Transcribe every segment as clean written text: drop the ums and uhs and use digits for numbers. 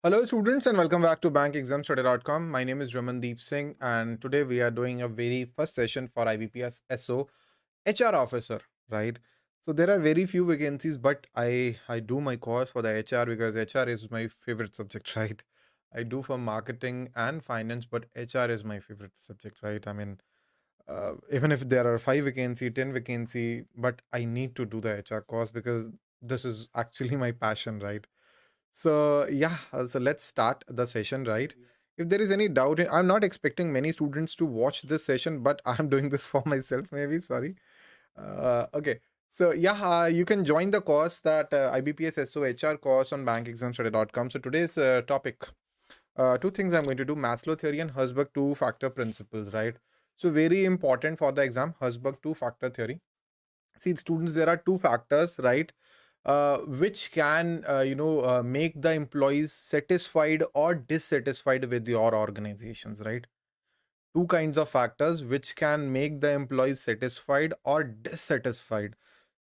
Hello, students, and welcome back to BankExamsToday.com. My name is Ramandeep Singh, and today we are doing a very first session for IBPS SO HR officer, right? So there are very few vacancies, but I do my course for the HR because HR is my favorite subject, right? I do for marketing and finance, but HR is my favorite subject, right? I mean, even if there are 5 vacancy, 10 vacancy, but I need to do the HR course because this is actually my passion, right? So yeah, so let's start the session, right? If there is any doubt, I'm not expecting many students to watch this session, but I'm doing this for myself, maybe. Sorry. Okay. So yeah, you can join the course that IBPS SO HR course on bankexamstudy.com. So today's topic, two things I'm going to do: Maslow theory and Herzberg two-factor principles, right? So very important for the exam, Herzberg two-factor theory. See, students, there are two factors, right? Which can make the employees satisfied or dissatisfied with your organizations, right? Two kinds of factors which can make the employees satisfied or dissatisfied.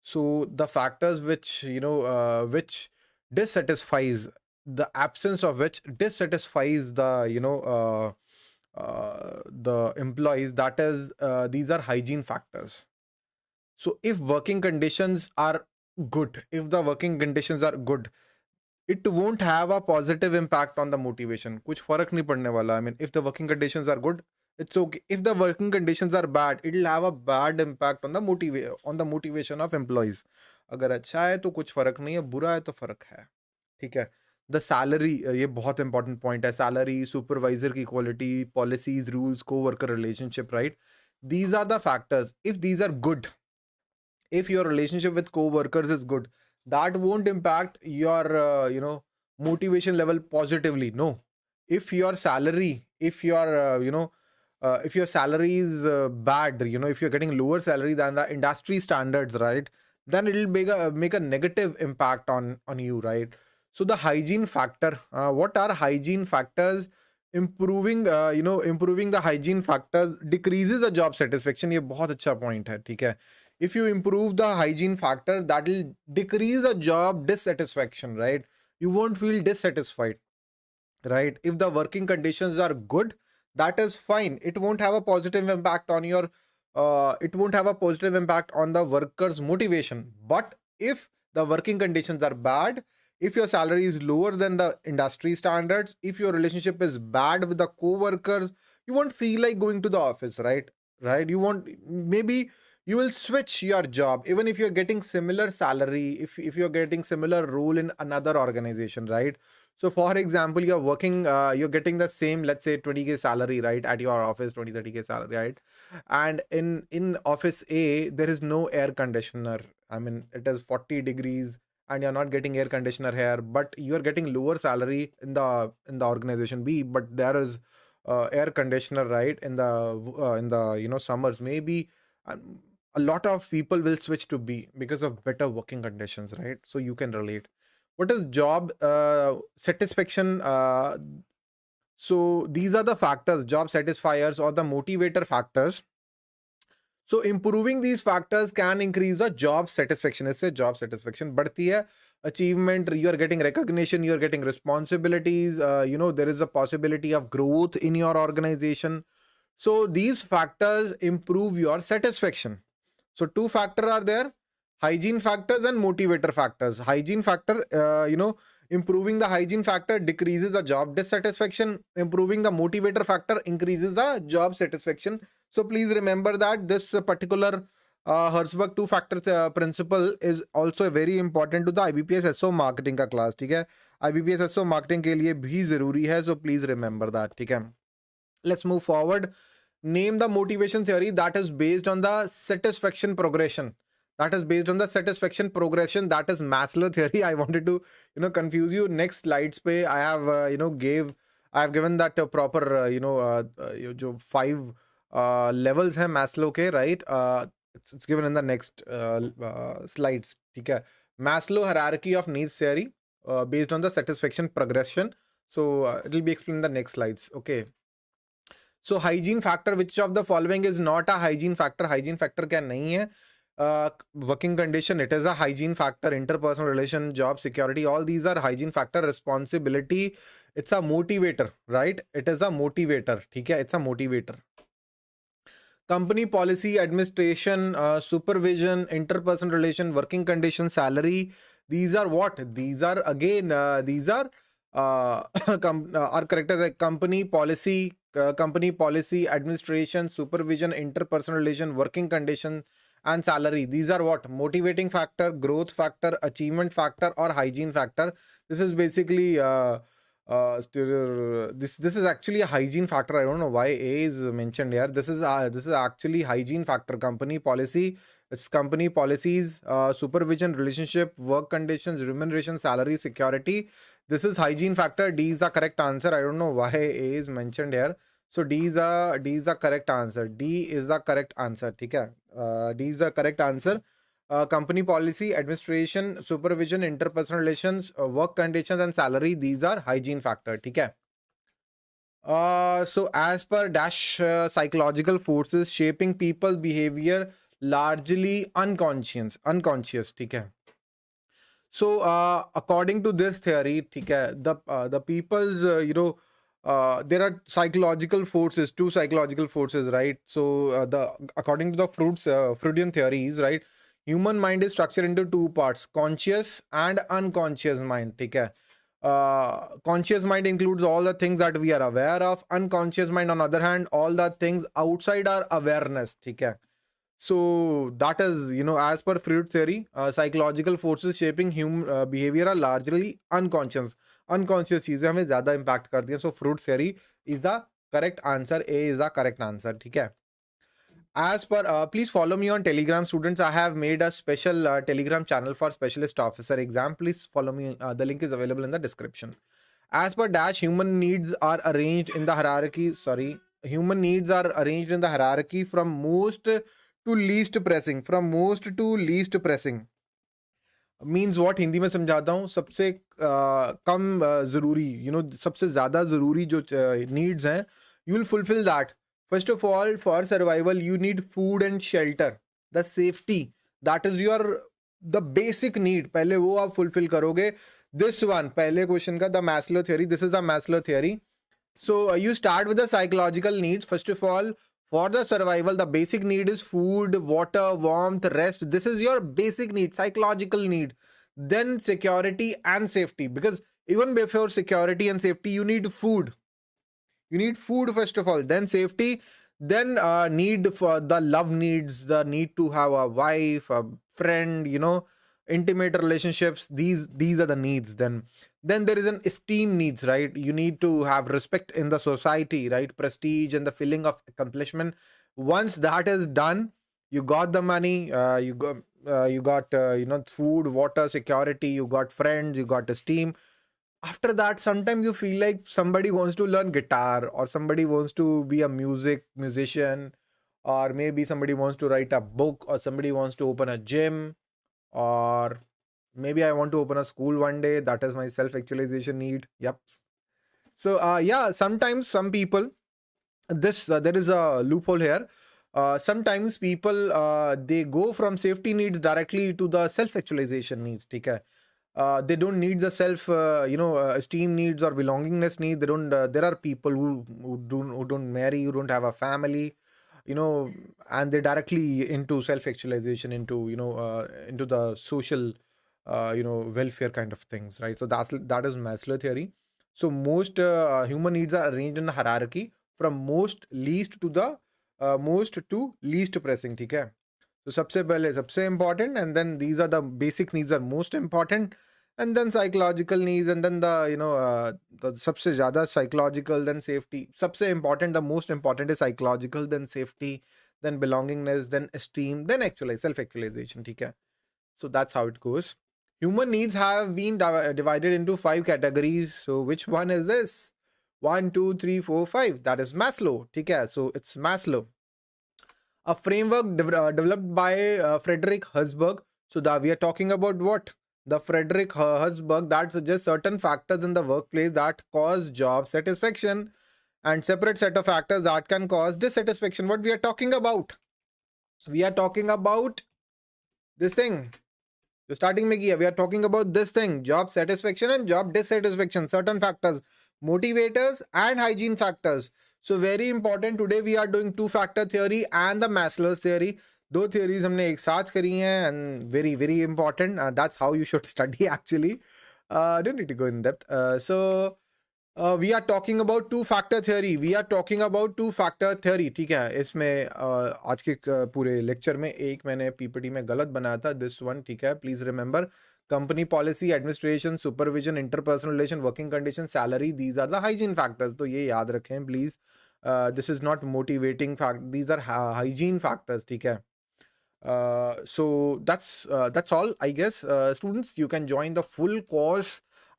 So the factors which which dissatisfies, the absence of which dissatisfies the employees, that is, these are hygiene factors. So if working conditions are good, if the working conditions are good, it won't have a positive impact on the motivation. कुछ फर्क नहीं पड़ने वाला. I mean, if the working conditions are good, it's okay. If the working conditions are bad, it'll have a bad impact on the motivation of employees. अगर अच्छा है तो कुछ फर्क नहीं है, बुरा है तो फर्क है. ठीक है. द सैलरी, ये बहुत इंपॉर्टेंट पॉइंट है. सैलरी, सुपरवाइजर की क्वालिटी, पॉलिसीज, रूल्स, को worker relationship, right? These are the factors. If these are good, if your relationship with co-workers is good, that won't impact your motivation level positively. No. If your salary, if your if your salary is bad, if you're getting lower salary than the industry standards, right, then it'll make a negative impact on you, right? So the hygiene factor, what are hygiene factors? Improving the hygiene factors decreases the job satisfaction. ये बहुत अच्छा point है, ठीक है? If you improve the hygiene factor, that will decrease the job dissatisfaction, right? You won't feel dissatisfied, right? If the working conditions are good, that is fine. It won't have a positive impact on your it won't have a positive impact on the workers motivation. But if the working conditions are bad, if your salary is lower than the industry standards, if your relationship is bad with the co-workers, you won't feel like going to the office, right? You won't, maybe you will switch your job even if you're getting similar salary, if you're getting similar role in another organization, right? So for example, you're working, you're getting the same, let's say 20K salary, right, at your office, 20-30K salary, right? And in office A, there is no air conditioner. I mean, it is 40 degrees and you're not getting air conditioner here, but you're getting lower salary in the organization B, but there is air conditioner, right, in the summers. Maybe a lot of people will switch to B because of better working conditions, right? So you can relate. What is job satisfaction? So these are the factors, job satisfiers or the motivator factors. So improving these factors can increase the job satisfaction. इससे job satisfaction बढ़ती है. Achievement, you are getting recognition, you are getting responsibilities. There is a possibility of growth in your organization. So these factors improve your satisfaction. So two factors are there: hygiene factors and motivator factors. Hygiene factor, improving the hygiene factor decreases the job dissatisfaction. Improving the motivator factor increases the job satisfaction. So please remember that this particular Herzberg two factors principle is also very important to the IBPS SO marketing का class, ठीक है? IBPS SO marketing के लिए भी जरूरी है, so please remember that, ठीक है? Let's move forward. Name the motivation theory that is based on the satisfaction progression. That is based on the satisfaction progression. That is Maslow theory. I wanted to, confuse you. Next slides pe I have, I have given that proper, जो 5 levels हैं Maslow के, right? It's given in the next slides. ठीक है? Maslow-hierarchy of needs theory based on the satisfaction progression. So it will be explained in the next slides. Okay. So hygiene factor, which of the following is not a hygiene factor? Hygiene factor क्या नहीं है? Working condition, it is a hygiene factor. Interpersonal relation, job security, all these are hygiene factor. Responsibility, it's a motivator, right? It is a motivator. ठीक है, it's a motivator. Company policy, administration, supervision, interpersonal relation, working condition, salary, these are what? These are again, these are are correct as a company policy, administration, supervision, interpersonal relation, working condition, and salary. These are what? Motivating factor, growth factor, achievement factor, or hygiene factor. This is basically this is actually a hygiene factor. I don't know why A is mentioned here. This is actually hygiene factor. Company policy, it's company policies, supervision, relationship, work conditions, remuneration, salary, security. This is hygiene factor. D is the correct answer. I don't know why A is mentioned here. So D is the correct answer. D is the correct answer. ठीक है? D is the correct answer. Company policy, administration, supervision, interpersonal relations, work conditions, and salary. These are hygiene factor. ठीक है? So as per dash, psychological forces shaping people behavior largely unconscious. ठीक है? So according to this theory, ठीक है, the people's there are psychological forces, two psychological forces, right? So according to the Freudian theories, right, human mind is structured into two parts: conscious and unconscious mind. ठीक है? Conscious mind includes all the things that we are aware of. Unconscious mind, on the other hand, all the things outside our awareness. ठीक है? So that is, as per Freud theory, psychological forces shaping human behavior are largely unconscious. Unconscious चीजें हमें ज्यादा impact करती हैं. So Freud theory is the correct answer. A is the correct answer. ठीक है? As per, please follow me on Telegram, students. I have made a special Telegram channel for specialist officer exam. Please follow me. The link is available in the description. As per dash, human needs are arranged in the hierarchy. Human needs are arranged in the hierarchy from most to least pressing. From most to least pressing means what? Hindi में समझाता हूँ. सबसे कम ज़रूरी, सबसे ज़्यादा ज़रूरी जो needs हैं, you will fulfill that. First of all, for survival, you need food and shelter. The safety, that is the basic need. पहले वो आप fulfill करोगे. This one, पहले question का, the Maslow theory. This is the Maslow theory. So you start with the psychological needs. First of all, for the survival, the basic need is food, water, warmth, rest. This is your basic need, psychological need. Then security and safety, because even before security and safety, you need food. You need food first of all, then safety, then need for the love needs, the need to have a wife, a friend, intimate relationships. These are the needs. Then there is an esteem needs, right? You need to have respect in the society, right? Prestige and the feeling of accomplishment. Once that is done, you got the money, you got food, water, security, you got friends, you got esteem. After that, sometimes you feel like somebody wants to learn guitar, or somebody wants to be a musician, or maybe somebody wants to write a book, or somebody wants to open a gym, or maybe I want to open a school one day. That is my self-actualization need. Yep. So yeah, sometimes some people, there is a loophole here. Sometimes people they go from safety needs directly to the self-actualization needs. ठीक है? They don't need the self esteem needs or belongingness needs. They don't there are people who don't marry, who don't have a family, and they're directly into self-actualization, into into the social welfare kind of things, right? So that is Maslow theory. So most human needs are arranged in a hierarchy from most least to the most to least pressing. ठीक है? So सबसे पहले सबसे important, and then these are the basic needs are most important, and then psychological needs, and then the सबसे ज़्यादा psychological, then safety. सबसे important, the most important is psychological, then safety, then belongingness, then esteem, then self-actualization. ठीक है? So that's how it goes. Human needs have been divided into 5 categories. So which one is this? 1, 2, 3, 4, 5. That is Maslow. ठीक है? So it's Maslow. A framework developed by Frederick Herzberg. So that we are talking about what? The Frederick Herzberg that suggests certain factors in the workplace that cause job satisfaction, and separate set of factors that can cause dissatisfaction. What we are talking about? We are talking about this thing. So starting में किया, we are talking about this thing, job satisfaction and job dissatisfaction, certain factors, motivators and hygiene factors. So very important, today we are doing two factor theory and the Maslow's theory. दो theories हमने एक साथ करी हैं and very very important. That's how you should study actually. Don't need to go in depth. We are talking about two factor theory. We are talking about two factor theory. ठीक है, इसमें आज के पूरे लेक्चर में एक मैंने PPT में गलत बनाया था, दिस वन. ठीक है, please remember, company policy, administration, supervision, interpersonal relation, working condition, salary, these are the hygiene factors. तो ये याद रखें please. This is not motivating fact, these are hygiene factors. ठीक है. So that's all, I guess. Students, you can join the full course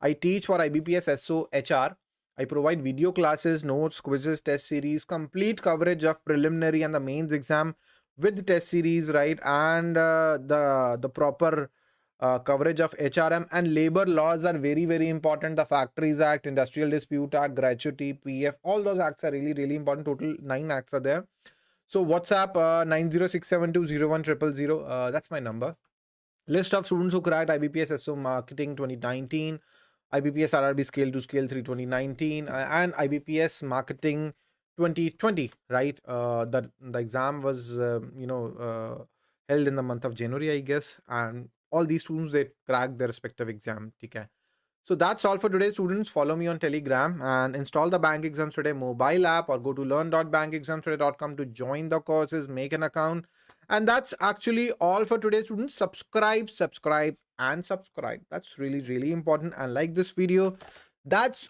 I teach for IBPS SO HR. I provide video classes, notes, quizzes, test series, complete coverage of preliminary and the mains exam with test series, right? And the proper coverage of HRM and labor laws are very, very important. The Factories Act, Industrial Dispute Act, Gratuity, PF, all those acts are really, really important. Total 9 acts are there. So WhatsApp 906720100. That's my number. List of students who cracked IBPS SO Marketing 2019, IBPS RRB Scale 2 Scale 3 2019, and IBPS Marketing 2020, right? The exam was, held in the month of January, I guess. And all these students, they cracked their respective exam. Okay. So that's all for today, students. Follow me on Telegram and install the Bank Exams Today mobile app, or go to learn.bankexamstoday.com to join the courses, make an account. And that's actually all for today, students. Subscribe, and subscribe. That's really, really important. And like this video. That's